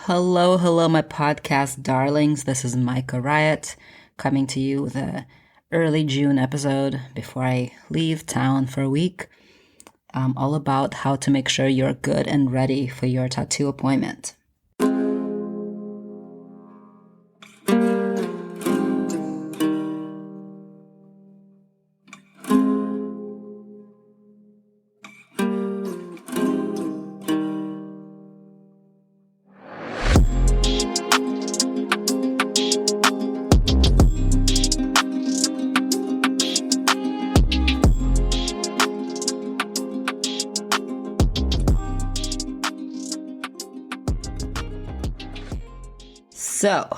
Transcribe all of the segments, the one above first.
Hello, hello, my podcast darlings. This is Micah Riot coming to you with a early June episode before I leave town for a week. All about how to make sure you're good and ready for your tattoo appointment. So,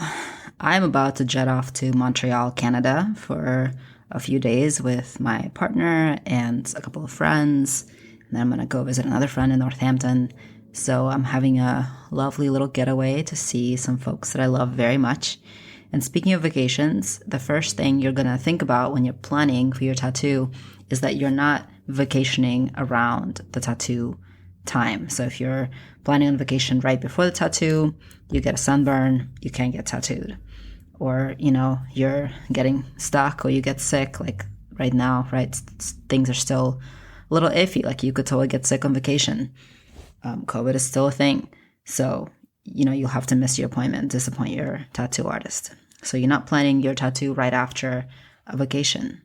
I'm about to jet off to Montreal, Canada for a few days with my partner and a couple of friends. And then I'm going to go visit another friend in Northampton. So, I'm having a lovely little getaway to see some folks that I love very much. And speaking of vacations, the first thing you're going to think about when you're planning for your tattoo is that you're not vacationing around the tattoo time. So if you're planning on vacation right before the tattoo, you get a sunburn, you can't get tattooed. Or, you're getting stuck or you get sick, like right now, right? Things are still a little iffy. Like you could totally get sick on vacation. COVID is still a thing. So, you'll have to miss your appointment, disappoint your tattoo artist. So you're not planning your tattoo right after a vacation.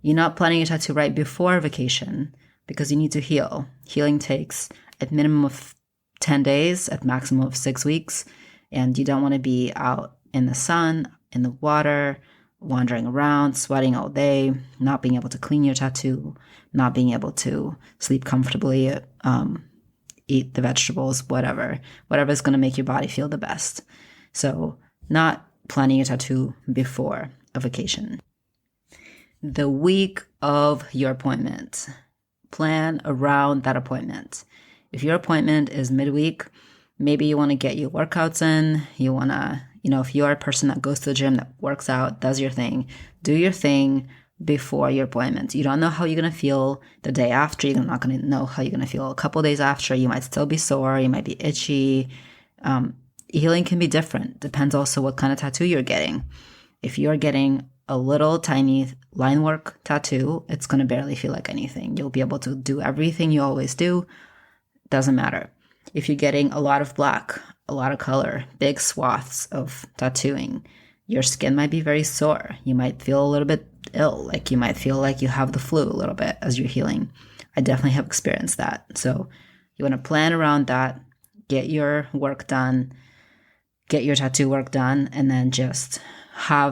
You're not planning your tattoo right before a vacation because you need to heal. Healing takes at minimum of 10 days, at maximum of 6 weeks. And you don't want to be out in the sun, in the water, wandering around, sweating all day, not being able to clean your tattoo, not being able to sleep comfortably, eat the vegetables, whatever is going to make your body feel the best. So not planning your tattoo before a vacation. The week of your appointment. Plan around that appointment. If your appointment is midweek, maybe you want to get your workouts in. You want to, if you are a person that goes to the gym, that works out, does your thing, do your thing before your appointment. You don't know how you're going to feel the day after. You're not going to know how you're going to feel a couple days after. You might still be sore. You might be itchy. Healing can be different. Depends also what kind of tattoo you're getting. If you're getting a little tiny line work tattoo, it's going to barely feel like anything. You'll be able to do everything you always do. Doesn't matter. If you're getting a lot of black, a lot of color, big swaths of tattooing, your skin might be very sore. You might feel a little bit ill, like you might feel like you have the flu a little bit as you're healing. I definitely have experienced that. So you want to plan around that, get your work done, get your tattoo work done, and then just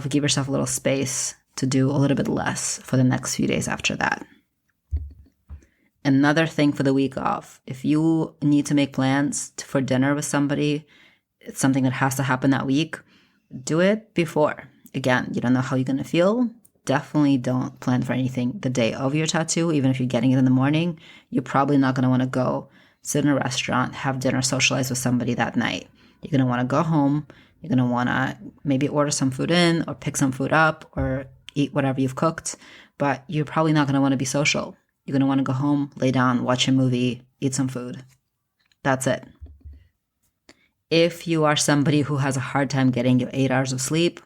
give yourself a little space to do a little bit less for the next few days after that. Another thing for the week off, if you need to make plans for dinner with somebody, it's something that has to happen that week, do it before. Again, you don't know how you're going to feel. Definitely don't plan for anything the day of your tattoo. Even if you're getting it in the morning, you're probably not going to want to go sit in a restaurant, have dinner, socialize with somebody that night. You're going to want to go home. You're going to want to maybe order some food in or pick some food up or eat whatever you've cooked, but you're probably not going to want to be social. You're going to want to go home, lay down, watch a movie, eat some food. That's it. If you are somebody who has a hard time getting your 8 hours of sleep,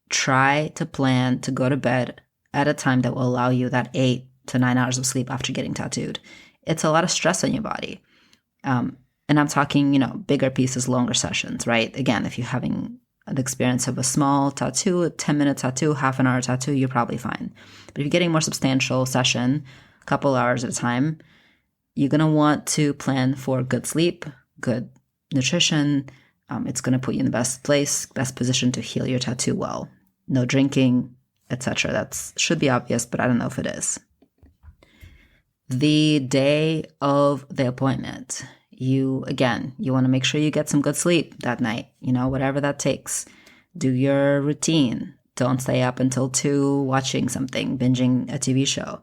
try to plan to go to bed at a time that will allow you that 8 to 9 hours of sleep after getting tattooed. It's a lot of stress on your body. And I'm talking, bigger pieces, longer sessions, right? Again, if you're having an experience of a small tattoo, a 10-minute tattoo, half an hour tattoo, you're probably fine. But if you're getting a more substantial session, a couple hours at a time, you're going to want to plan for good sleep, good nutrition. It's going to put you in the best place, best position to heal your tattoo well. No drinking, etc. That should be obvious, but I don't know if it is. The day of the appointment. You want to make sure you get some good sleep that night, whatever that takes. Do your routine. Don't stay up until 2 watching something, binging a TV show.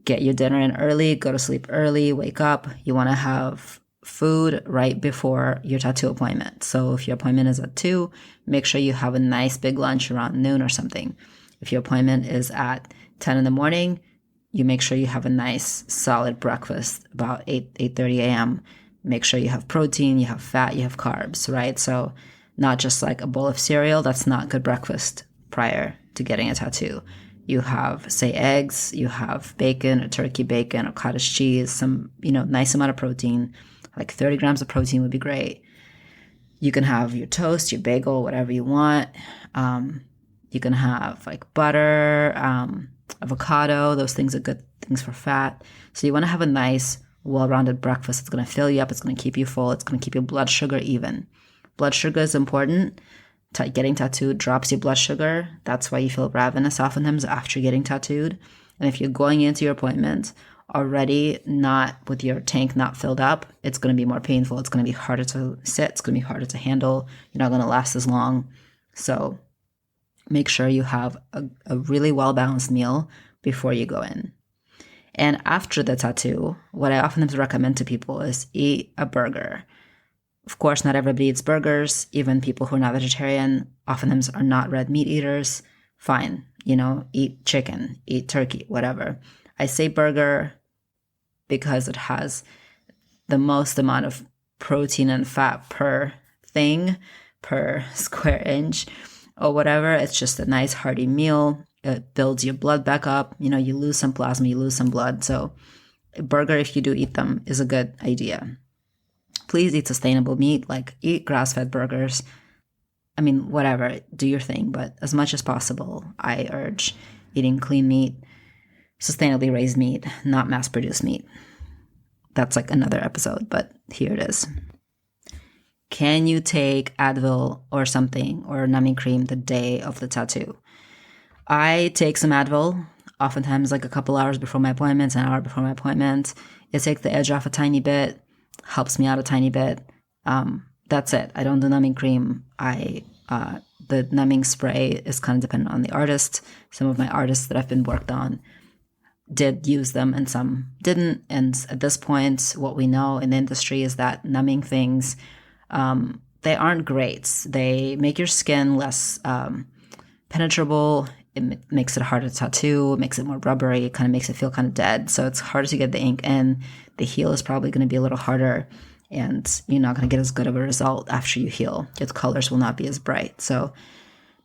Get your dinner in early, go to sleep early, wake up. You want to have food right before your tattoo appointment. So if your appointment is at 2, make sure you have a nice big lunch around noon or something. If your appointment is at 10 in the morning, you make sure you have a nice solid breakfast about 8:30 a.m. make sure you have protein, you have fat, you have carbs, right? So not just like a bowl of cereal. That's not good breakfast prior to getting a tattoo. You have, say, eggs, you have bacon, or turkey bacon, or cottage cheese, some, nice amount of protein, like 30 grams of protein would be great. You can have your toast, your bagel, whatever you want. You can have like butter, avocado. Those things are good things for fat. So you want to have a nice, well-rounded breakfast. It's going to fill you up. It's going to keep you full. It's going to keep your blood sugar even. Blood sugar is important. Getting tattooed drops your blood sugar. That's why you feel ravenous oftentimes after getting tattooed. And if you're going into your appointment already not with your tank not filled up, it's going to be more painful. It's going to be harder to sit. It's going to be harder to handle. You're not going to last as long. So make sure you have a really well-balanced meal before you go in. And after the tattoo, what I oftentimes recommend to people is eat a burger. Of course, not everybody eats burgers. Even people who are not vegetarian oftentimes are not red meat eaters. Fine, eat chicken, eat turkey, whatever. I say burger because it has the most amount of protein and fat per thing, per square inch or whatever. It's just a nice hearty meal. It builds your blood back up. You lose some plasma, you lose some blood. So a burger, if you do eat them, is a good idea. Please eat sustainable meat, like eat grass-fed burgers. I mean, whatever, do your thing. But as much as possible, I urge eating clean meat, sustainably raised meat, not mass-produced meat. That's like another episode, but here it is. Can you take Advil or something, or numbing cream the day of the tattoo? I take some Advil, oftentimes like a couple hours before my appointment, an hour before my appointment. It takes the edge off a tiny bit, helps me out a tiny bit. That's it. I don't do numbing cream. The numbing spray is kind of dependent on the artist. Some of my artists that I've been worked on did use them and some didn't. And at this point, what we know in the industry is that numbing things, they aren't great. They make your skin less penetrable. It makes it harder to tattoo. It makes it more rubbery. It kind of makes it feel kind of dead. So it's harder to get the ink in. The heal is probably going to be a little harder, and you're not going to get as good of a result after you heal. Your colors will not be as bright. So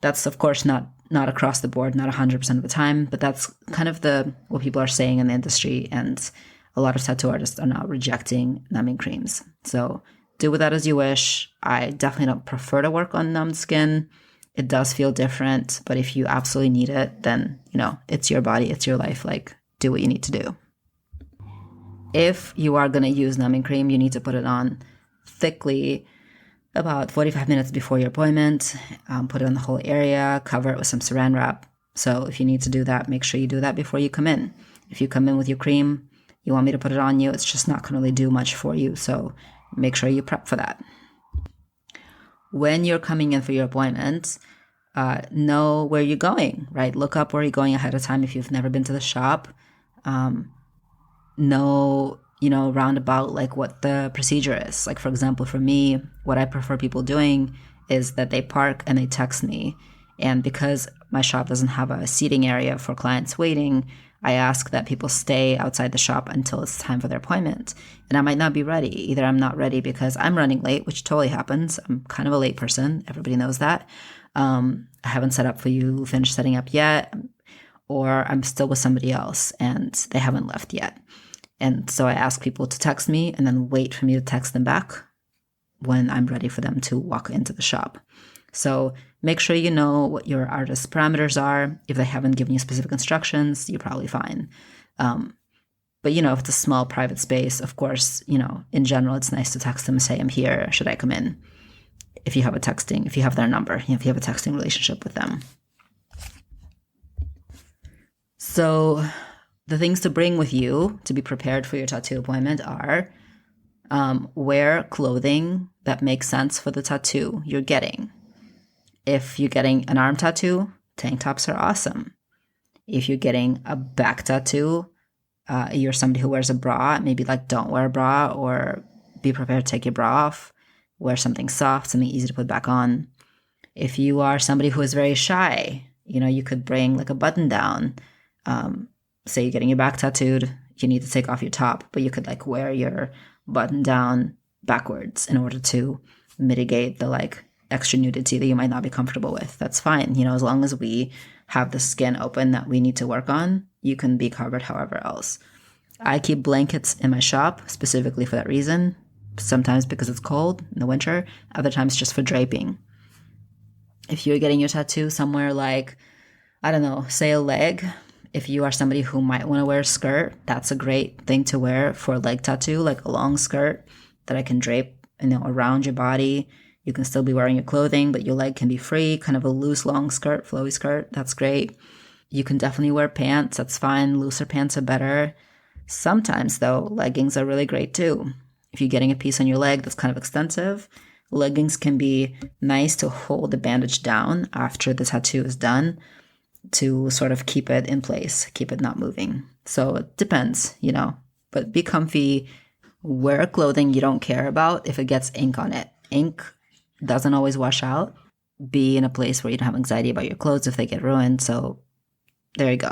that's, of course, not across the board, not 100% of the time, but that's kind of what people are saying in the industry, and a lot of tattoo artists are now rejecting numbing creams. So do with that as you wish. I definitely don't prefer to work on numbed skin. It does feel different, but if you absolutely need it, then, it's your body, it's your life. Like, do what you need to do. If you are going to use numbing cream, you need to put it on thickly about 45 minutes before your appointment. Put it on the whole area, cover it with some saran wrap. So if you need to do that, make sure you do that before you come in. If you come in with your cream, you want me to put it on you, it's just not going to really do much for you. So make sure you prep for that. When you're coming in for your appointment, know where you're going, right? Look up where you're going ahead of time if you've never been to the shop. Know, roundabout like what the procedure is. Like, for example, for me, what I prefer people doing is that they park and they text me. And because my shop doesn't have a seating area for clients waiting, I ask that people stay outside the shop until it's time for their appointment. And I might not be ready. Either I'm not ready because I'm running late, which totally happens. I'm kind of a late person. Everybody knows that. I haven't set up for you, finished setting up yet, or I'm still with somebody else and they haven't left yet. And so I ask people to text me and then wait for me to text them back when I'm ready for them to walk into the shop. So make sure you know what your artist's parameters are. If they haven't given you specific instructions, you're probably fine. But, if it's a small private space, of course, in general, it's nice to text them and say, I'm here, should I come in? If you have their number, if you have a texting relationship with them. So the things to bring with you to be prepared for your tattoo appointment are wear clothing that makes sense for the tattoo you're getting. If you're getting an arm tattoo, tank tops are awesome. If you're getting a back tattoo, you're somebody who wears a bra, maybe don't wear a bra, or be prepared to take your bra off. Wear something soft, something easy to put back on. If you are somebody who is very shy, you could bring a button down. Say you're getting your back tattooed, you need to take off your top, but you could wear your button down backwards in order to mitigate the like extra nudity that you might not be comfortable with. That's fine. As long as we have the skin open that we need to work on, you can be covered however else. I keep blankets in my shop specifically for that reason. Sometimes because it's cold in the winter, other times just for draping. If you're getting your tattoo somewhere like, I don't know, say a leg, if you are somebody who might want to wear a skirt, that's a great thing to wear for a leg tattoo, like a long skirt that I can drape, around your body. You can still be wearing your clothing, but your leg can be free, kind of a loose, long skirt, flowy skirt. That's great. You can definitely wear pants. That's fine. Looser pants are better. Sometimes, though, leggings are really great, too. If you're getting a piece on your leg that's kind of extensive, leggings can be nice to hold the bandage down after the tattoo is done to sort of keep it in place, keep it not moving. So it depends, but be comfy. Wear clothing you don't care about if it gets ink on it. Ink doesn't always wash out. Be in a place where you don't have anxiety about your clothes if they get ruined. So there you go.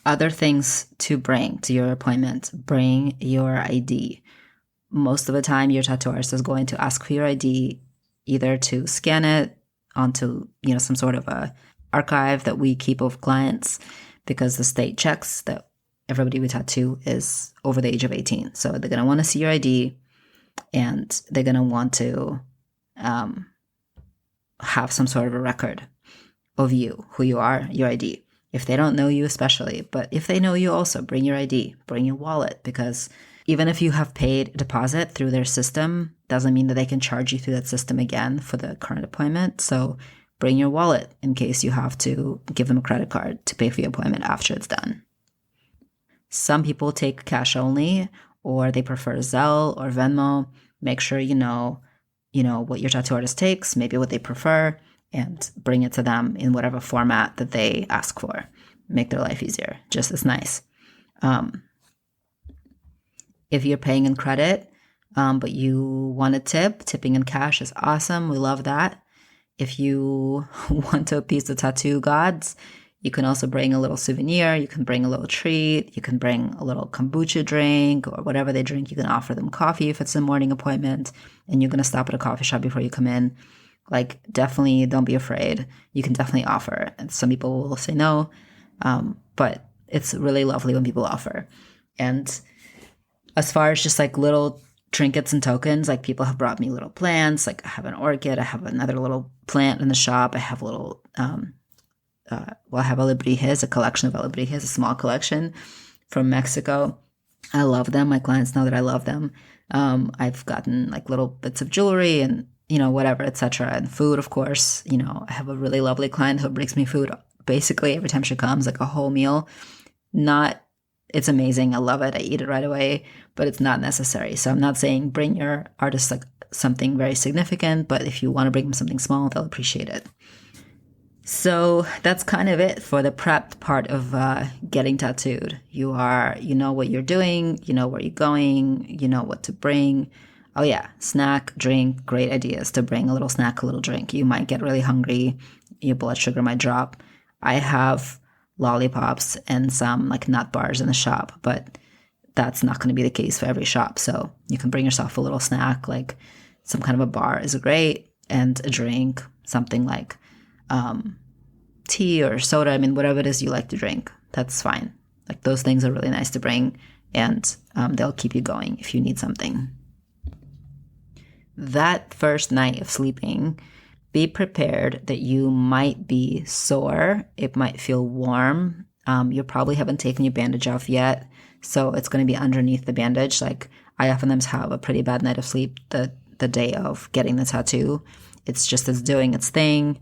Other things to bring to your appointment. Bring your ID. Most of the time, your tattoo artist is going to ask for your ID, either to scan it onto, some sort of a archive that we keep of clients, because the state checks that everybody we tattoo is over the age of 18. So they're going to want to see your ID, and they're going to want to have some sort of a record of you, who you are, your ID. If they don't know you especially, but if they know you also, bring your ID, bring your wallet, because even if you have paid a deposit through their system, doesn't mean that they can charge you through that system again for the current appointment. So bring your wallet in case you have to give them a credit card to pay for your appointment after it's done. Some people take cash only, or they prefer Zelle or Venmo. Make sure you know what your tattoo artist takes, maybe what they prefer, and bring it to them in whatever format that they ask for. Make their life easier, just as nice. If you're paying in credit, but you want a tip, tipping in cash is awesome. We love that. If you want to appease the tattoo gods, you can also bring a little souvenir. You can bring a little treat. You can bring a little kombucha drink or whatever they drink. You can offer them coffee if it's a morning appointment and you're going to stop at a coffee shop before you come in. Like, definitely don't be afraid. You can definitely offer. And some people will say no, but it's really lovely when people offer. And as far as just like little trinkets and tokens, like people have brought me little plants. Like I have an orchid. I have another little plant in the shop. I have a little, I have alebrijes, a collection of alebrijes, a small collection from Mexico. I love them. My clients know that I love them. I've gotten like little bits of jewelry and, whatever, etc. And food, of course. I have a really lovely client who brings me food basically every time she comes, like a whole meal. It's amazing. I love it. I eat it right away, but it's not necessary. So I'm not saying bring your artist like something very significant, but if you want to bring them something small, they'll appreciate it. So that's kind of it for the prep part of getting tattooed. You know what you're doing, you know where you're going, you know what to bring. Oh yeah, snack, drink, great ideas to bring a little snack, a little drink. You might get really hungry, your blood sugar might drop. I have lollipops and some like nut bars in the shop, but that's not going to be the case for every shop. So you can bring yourself a little snack, like some kind of a bar is great, and a drink, something like tea or soda. I mean, whatever it is you like to drink, that's fine. Like those things are really nice to bring, and they'll keep you going if you need something. That first night of sleeping, be prepared that you might be sore. It might feel warm. You probably haven't taken your bandage off yet, so it's going to be underneath the bandage. Like I oftentimes have a pretty bad night of sleep the day of getting the tattoo. It's doing its thing.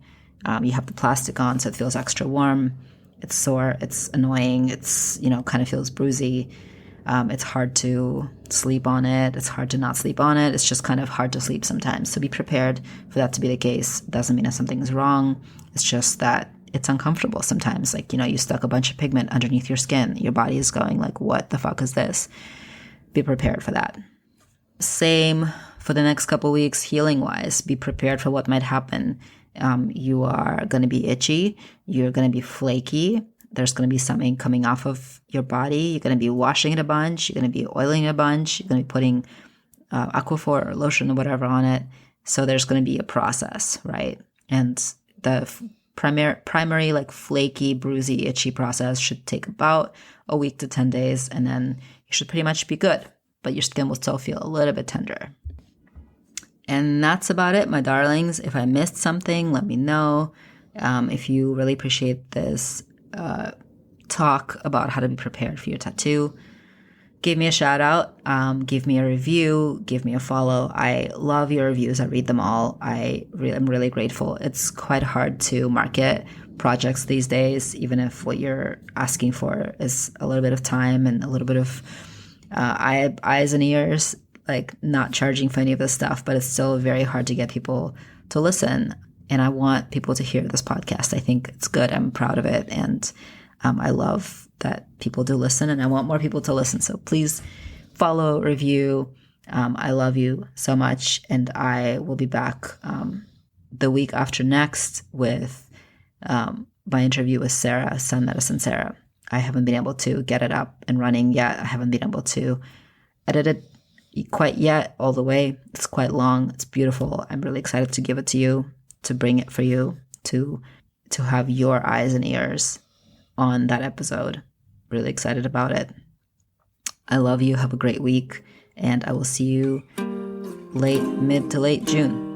You have the plastic on, so it feels extra warm. It's sore. It's annoying. It's, kind of feels bruisey. It's hard to sleep on it. It's hard to not sleep on it. It's just kind of hard to sleep sometimes. So be prepared for that to be the case. Doesn't mean that something's wrong. It's just that it's uncomfortable sometimes. Like, you stuck a bunch of pigment underneath your skin. Your body is going like, what the fuck is this? Be prepared for that. Same for the next couple weeks, healing-wise. Be prepared for what might happen. You are going to be itchy. You're going to be flaky. There's going to be something coming off of your body. You're going to be washing it a bunch. You're going to be oiling it a bunch. You're going to be putting Aquaphor or lotion or whatever on it. So there's going to be a process, right? And the primary like flaky, bruisey, itchy process should take about a week to 10 days, and then you should pretty much be good, but your skin will still feel a little bit tender. And that's about it, my darlings. If I missed something, let me know. If you really appreciate this talk about how to be prepared for your tattoo, give me a shout out, give me a review, give me a follow. I love your reviews. I read them all. I'm really grateful. It's quite hard to market projects these days, even if what you're asking for is a little bit of time and a little bit of eyes and ears, like not charging for any of this stuff, but it's still very hard to get people to listen. And I want people to hear this podcast. I think it's good. I'm proud of it. And I love that people do listen, and I want more people to listen. So please follow, review. I love you so much. And I will be back the week after next with my interview with Sarah, Sun Medicine Sarah. I haven't been able to get it up and running yet. I haven't been able to edit it quite yet all the way. It's quite long. It's beautiful. I'm really excited to give it to you, to bring it for you, to have your eyes and ears on that episode. Really excited about it. I love you. Have a great week, and I will see you mid to late June.